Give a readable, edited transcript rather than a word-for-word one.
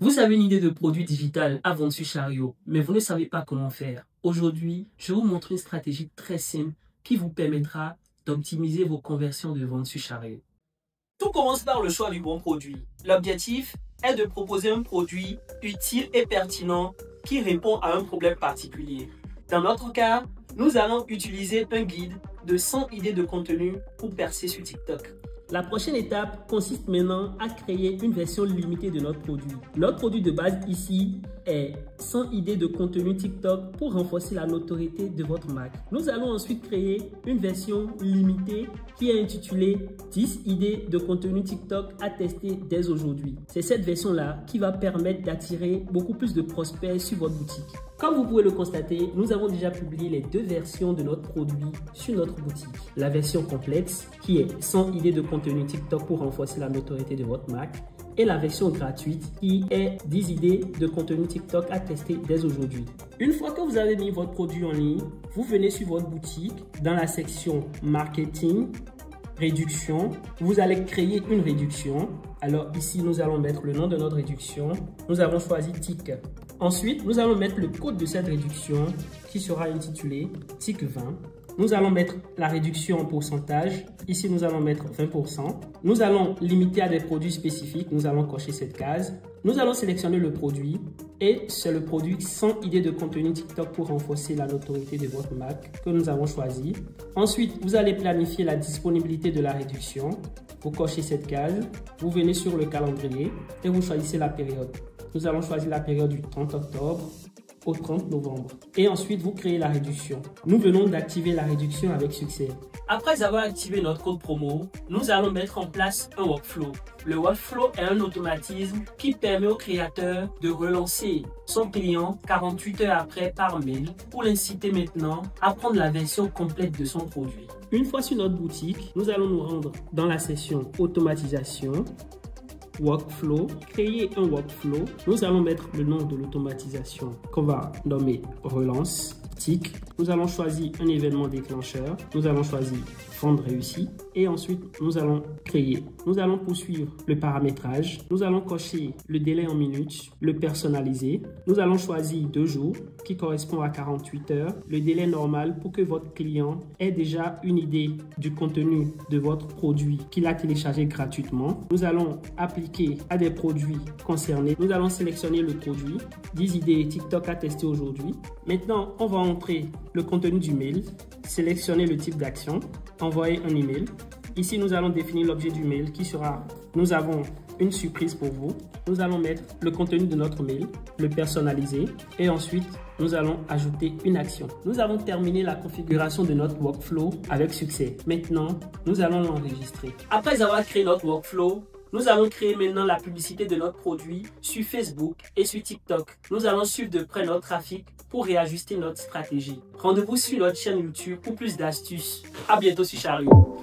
Vous avez une idée de produit digital à vendre sur Chariot, mais vous ne savez pas comment faire. Aujourd'hui, je vais vous montrer une stratégie très simple qui vous permettra d'optimiser vos conversions de vente sur Chariot. Tout commence par le choix du bon produit. L'objectif est de proposer un produit utile et pertinent qui répond à un problème particulier. Dans notre cas, nous allons utiliser un guide de 100 idées de contenu pour percer sur TikTok. La prochaine étape consiste maintenant à créer une version limitée de notre produit. Notre produit de base ici est 100 idées de contenu TikTok pour renforcer la notoriété de votre marque. Nous allons ensuite créer une version limitée qui est intitulée 10 idées de contenu TikTok à tester dès aujourd'hui. C'est cette version-là qui va permettre d'attirer beaucoup plus de prospects sur votre boutique. Comme vous pouvez le constater, nous avons déjà publié les deux versions de notre produit sur notre boutique. La version complète qui est 100 idées de contenu TikTok pour renforcer la notoriété de votre marque et la version gratuite qui est 10 idées de contenu TikTok à tester dès aujourd'hui. Une fois que vous avez mis votre produit en ligne, vous venez sur votre boutique dans la section marketing, réduction, vous allez créer une réduction. Alors ici, nous allons mettre le nom de notre réduction. Nous avons choisi TIC. Ensuite, nous allons mettre le code de cette réduction qui sera intitulé TIC20. Nous allons mettre la réduction en pourcentage. Ici, nous allons mettre 20%. Nous allons limiter à des produits spécifiques. Nous allons cocher cette case. Nous allons sélectionner le produit et c'est le produit 100 idées de contenu TikTok pour renforcer la notoriété de votre marque que nous avons choisi. Ensuite, vous allez planifier la disponibilité de la réduction. Vous cochez cette case. Vous venez sur le calendrier et vous choisissez la période. Nous allons choisir la période du 30 octobre au 30 novembre. Et ensuite, vous créez la réduction. Nous venons d'activer la réduction avec succès. Après avoir activé notre code promo, nous allons mettre en place un workflow. Le workflow est un automatisme qui permet au créateur de relancer son client 48 heures après par mail pour l'inciter maintenant à prendre la version complète de son produit. Une fois sur notre boutique, nous allons nous rendre dans la section automatisation. Workflow, créer un workflow. Nous allons mettre le nom de l'automatisation qu'on va nommer relance, TIC. Nous allons choisir un événement déclencheur. Nous allons choisir vente réussie et ensuite nous allons créer. Nous allons poursuivre le paramétrage. Nous allons cocher le délai en minutes, le personnaliser. Nous allons choisir 2 jours qui correspond à 48 heures. Le délai normal pour que votre client ait déjà une idée du contenu de votre produit qu'il a téléchargé gratuitement. Nous allons appliquer à des produits concernés. Nous allons sélectionner le produit, 10 idées TikTok à tester aujourd'hui. Maintenant, on va entrer le contenu du mail, sélectionner le type d'action, envoyer un email. Ici, nous allons définir l'objet du mail qui sera, nous avons une surprise pour vous. Nous allons mettre le contenu de notre mail, le personnaliser et ensuite, nous allons ajouter une action. Nous avons terminé la configuration de notre workflow avec succès. Maintenant, nous allons l'enregistrer. Après avoir créé notre workflow, nous allons créer maintenant la publicité de notre produit sur Facebook et sur TikTok. Nous allons suivre de près notre trafic pour réajuster notre stratégie. Rendez-vous sur notre chaîne YouTube pour plus d'astuces. À bientôt sur Chariot.